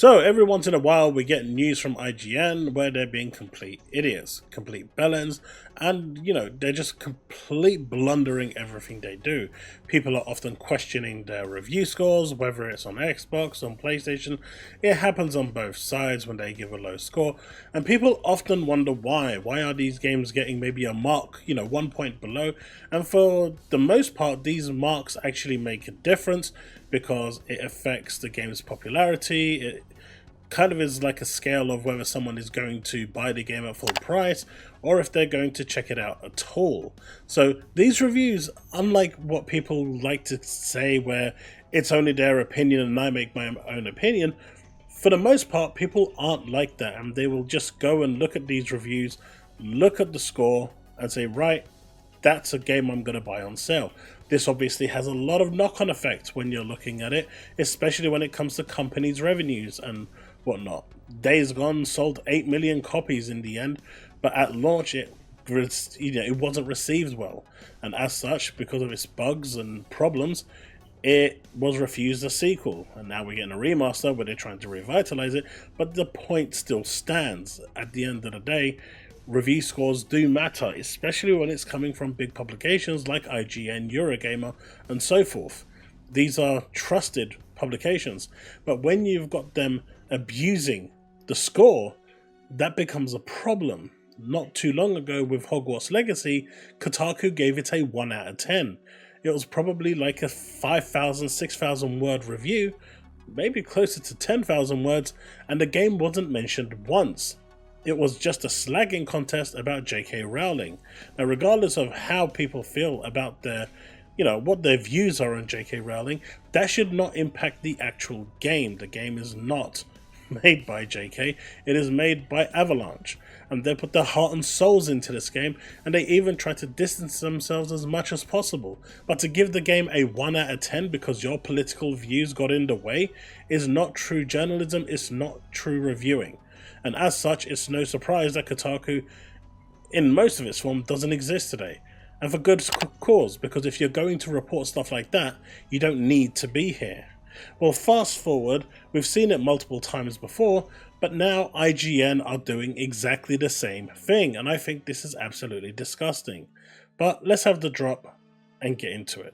So every once in a while we get news from IGN where they're being complete idiots, complete bellends, and they're just complete blundering everything they do. People are often questioning their review scores, whether it's on Xbox, on PlayStation. It happens on both sides when they give a low score, and people often wonder why. Why are these games getting maybe a mark, 1 point below? And for the most part, these marks actually make a difference because it affects the game's popularity. It kind of is like a scale of whether someone is going to buy the game at full price or if they're going to check it out at all. So these reviews, unlike what people like to say where it's only their opinion and I make my own opinion, for the most part people aren't like that, and they will just go and look at these reviews, look at the score and say, right, that's a game I'm going to buy on sale. This obviously has a lot of knock-on effects when you're looking at it, especially when it comes to companies' revenues and whatnot. Days Gone sold 8 million copies in the end, but at launch it wasn't received well, and as such, because of its bugs and problems, it was refused a sequel, and now we're getting a remaster where they're trying to revitalize it. But the point still stands. At the end of the day, review scores do matter, especially when it's coming from big publications like IGN, Eurogamer, and so forth. These are trusted publications, but when you've got them abusing the score, that becomes a problem. Not too long ago with Hogwarts Legacy, Kotaku gave it a 1 out of 10. It was probably like a 5,000, 6,000 word review, maybe closer to 10,000 words, and the game wasn't mentioned once. It was just a slagging contest about J.K. Rowling. Now, regardless of how people feel about their, what their views are on J.K. Rowling, that should not impact the actual game. The game is not made by J.K., it is made by Avalanche, and they put their heart and souls into this game, and they even try to distance themselves as much as possible. But to give the game a 1 out of 10 because your political views got in the way is not true journalism, it's not true reviewing. And as such, it's no surprise that Kotaku, in most of its form, doesn't exist today. And for good cause, because if you're going to report stuff like that, you don't need to be here. Well, fast forward, we've seen it multiple times before, but now IGN are doing exactly the same thing, and I think this is absolutely disgusting. But let's have the drop and get into it.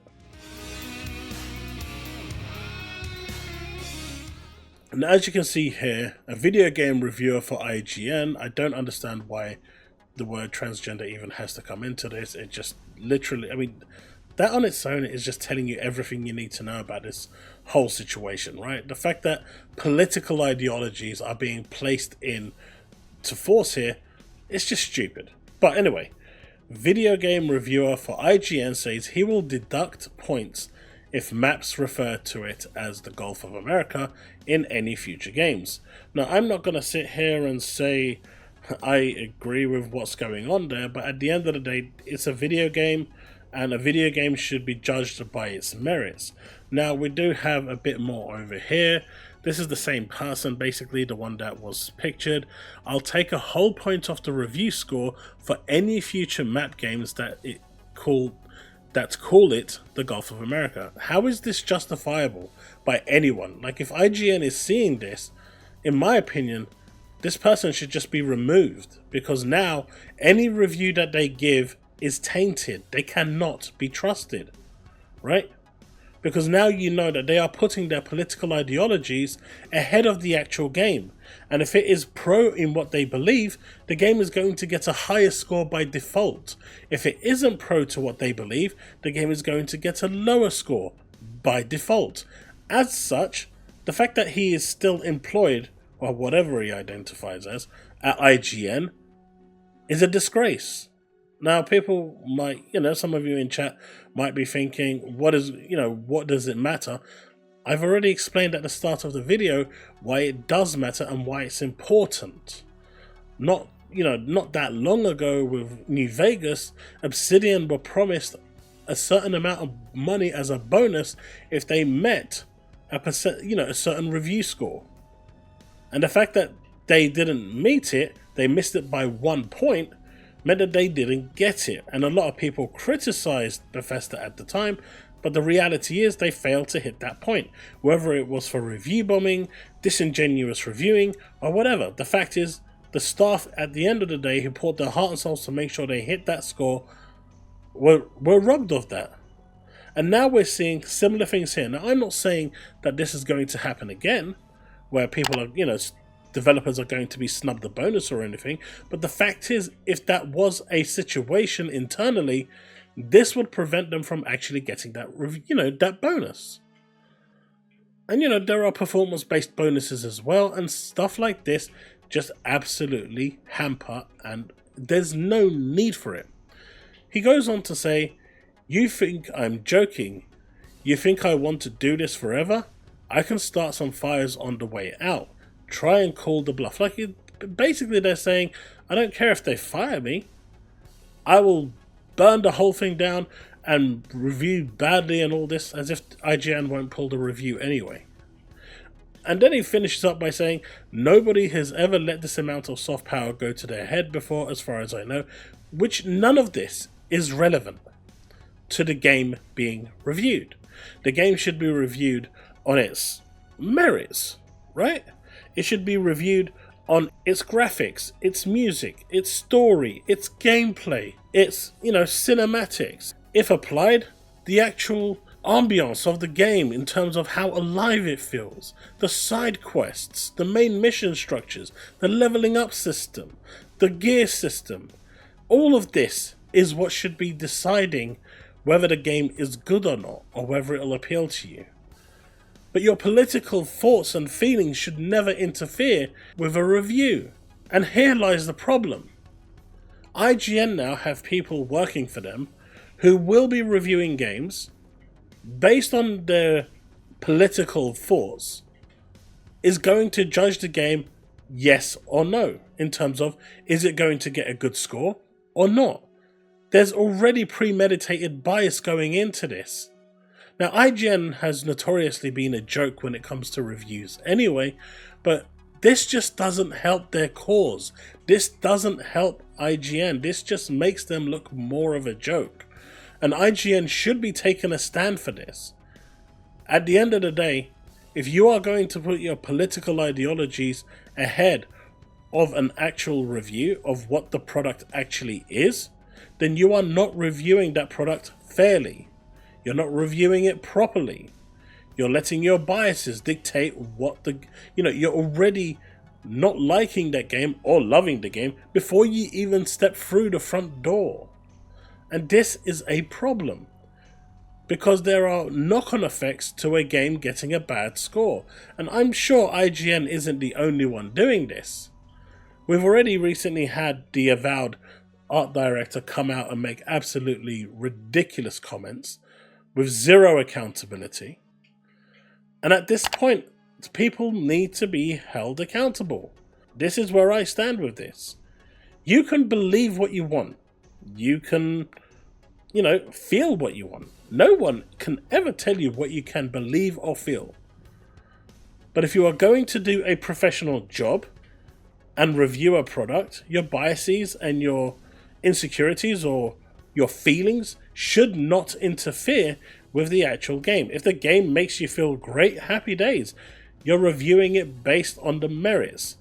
And as you can see here, a video game reviewer for IGN, I don't understand why the word transgender even has to come into this. It just literally, that on its own is just telling you everything you need to know about this whole situation, right? The fact that political ideologies are being placed in to force here, it's just stupid. But anyway, video game reviewer for IGN says he will deduct points if maps refer to it as the Gulf of America in any future games. Now, I'm not going to sit here and say I agree with what's going on there, but at the end of the day, it's a video game, and a video game should be judged by its merits. Now, we do have a bit more over here. This is the same person, basically the one that was pictured. I'll take a whole point off the review score for any future map games that call it the Gulf of America. How is this justifiable by anyone? Like, if IGN is seeing this, in my opinion, this person should just be removed, because now any review that they give is tainted. They cannot be trusted, right? Because now you know that they are putting their political ideologies ahead of the actual game. And if it is pro in what they believe, the game is going to get a higher score by default. If it isn't pro to what they believe, the game is going to get a lower score by default. As such, the fact that he is still employed, or whatever he identifies as, at IGN is a disgrace. Now, people might, some of you in chat might be thinking, what does it matter? I've already explained at the start of the video why it does matter and why it's important. Not that long ago with New Vegas, Obsidian were promised a certain amount of money as a bonus if they met a certain review score. And the fact that they didn't meet it, they missed it by 1 point, meant that they didn't get it. And a lot of people criticized Bethesda at the time, But the reality is they failed to hit that point, whether it was for review bombing, disingenuous reviewing, or whatever. The fact is, the staff at the end of the day who poured their heart and souls to make sure they hit that score were robbed of that. And now we're seeing similar things here. Now, I'm not saying that this is going to happen again, where people are, developers are going to be snubbed the bonus or anything. But the fact is, if that was a situation internally, this would prevent them from actually getting that, that bonus. And, there are performance-based bonuses as well, and stuff like this just absolutely hamper, and there's no need for it. He goes on to say, "You think I'm joking? You think I want to do this forever? I can start some fires on the way out. Try and call the bluff." Basically they're saying, I don't care if they fire me. I will burn the whole thing down and review badly and all this, as if IGN won't pull the review anyway. And then he finishes up by saying, "Nobody has ever let this amount of soft power go to their head before, as far as I know," which none of this is relevant to the game being reviewed. The game should be reviewed on its merits, right? It should be reviewed on its graphics, its music, its story, its gameplay, its, cinematics. If applied, the actual ambiance of the game in terms of how alive it feels, the side quests, the main mission structures, the leveling up system, the gear system. All of this is what should be deciding whether the game is good or not, or whether it'll appeal to you. But your political thoughts and feelings should never interfere with a review. And here lies the problem. IGN now have people working for them who will be reviewing games based on their political thoughts, is going to judge the game yes or no, in terms of, is it going to get a good score or not? There's already premeditated bias going into this. Now, IGN has notoriously been a joke when it comes to reviews anyway, but this just doesn't help their cause. This doesn't help IGN. This just makes them look more of a joke. And IGN should be taking a stand for this. At the end of the day, if you are going to put your political ideologies ahead of an actual review of what the product actually is, then you are not reviewing that product fairly. You're not reviewing it properly. You're letting your biases dictate what you're already not liking that game or loving the game before you even step through the front door. And this is a problem, because there are knock-on effects to a game getting a bad score. And I'm sure IGN isn't the only one doing this. We've already recently had the avowed art director come out and make absolutely ridiculous comments with zero accountability. And at this point, people need to be held accountable. This is where I stand with this. You can believe what you want. You can, feel what you want. No one can ever tell you what you can believe or feel. But if you are going to do a professional job and review a product, your biases and your insecurities or your feelings should not interfere with the actual game. If the game makes you feel great, happy days. You're reviewing it based on the merits,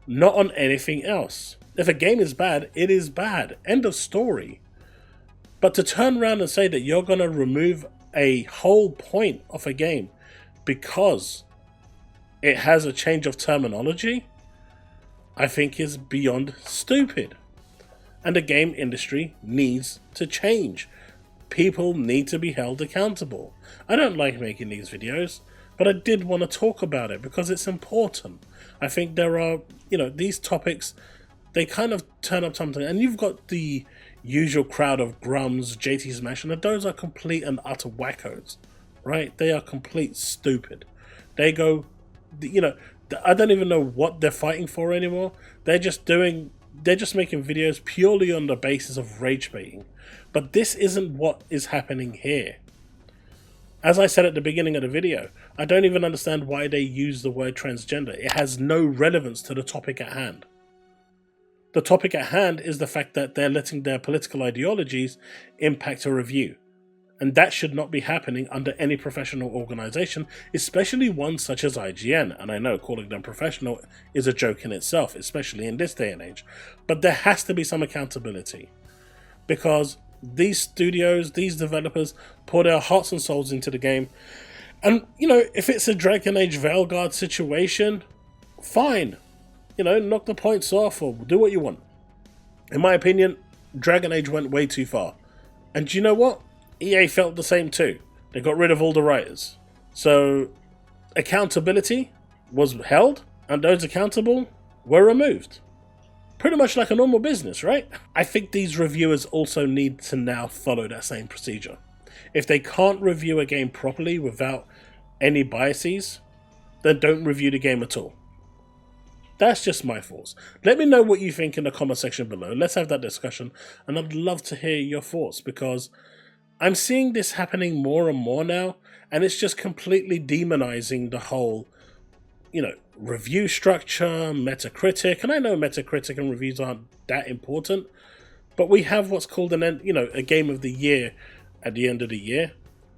not on anything else. If a game is bad, it is bad. End of story. But to turn around and say that you're going to remove a whole point of a game because it has a change of terminology, I think is beyond stupid. And the game industry needs to change. People need to be held accountable. I don't like making these videos, but I did want to talk about it because it's important. I think there are, these topics, they kind of turn up something, and you've got the usual crowd of Grums, JT Smash, and those are complete and utter wackos, right? They are complete stupid. They go, I don't even know what they're fighting for anymore. They're just making videos purely on the basis of rage baiting. But this isn't what is happening here. As I said at the beginning of the video, I don't even understand why they use the word transgender. It has no relevance to the topic at hand. The topic at hand is the fact that they're letting their political ideologies impact a review. And that should not be happening under any professional organization, especially one such as IGN. And I know calling them professional is a joke in itself, especially in this day and age. But there has to be some accountability, because these studios, these developers pour their hearts and souls into the game. And, you know, if it's a Dragon Age Veilguard situation, fine. You know, knock the points off or do what you want. In my opinion, Dragon Age went way too far. And do you know what? EA felt the same too. They got rid of all the writers. So accountability was held, and those accountable were removed. Pretty much like a normal business, right? I think these reviewers also need to now follow that same procedure. If they can't review a game properly without any biases, then don't review the game at all. That's just my thoughts. Let me know what you think in the comment section below. Let's have that discussion, and I'd love to hear your thoughts, because I'm seeing this happening more and more now, and it's just completely demonizing the whole, you know, review structure, Metacritic. And I know Metacritic and reviews aren't that important, but we have what's called a game of the year at the end of the year.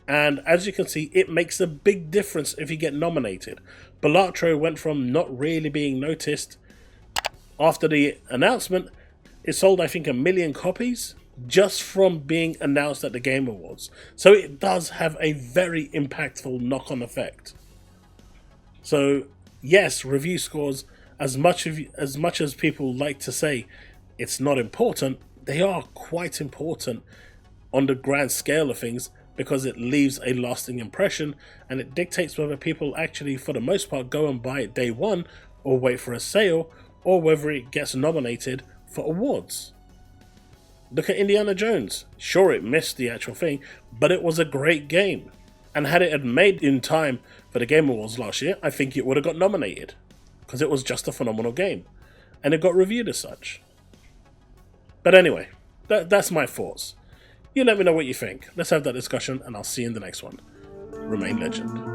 And as you can see, it makes a big difference if you get nominated. Balatro went from not really being noticed after the announcement. It sold, I think, 1 million copies just from being announced at the Game Awards. So it does have a very impactful knock-on effect. So yes, review scores, as much as people like to say it's not important, they are quite important on the grand scale of things, because it leaves a lasting impression, and it dictates whether people actually, for the most part, go and buy it day one or wait for a sale, or whether it gets nominated for awards. Look at Indiana Jones. Sure, it missed the actual thing, but it was a great game. And had it had made in time for the Game Awards last year, I think it would have got nominated, because it was just a phenomenal game. And it got reviewed as such. But anyway, that's my thoughts. You let me know what you think. Let's have that discussion, and I'll see you in the next one. Remain legend.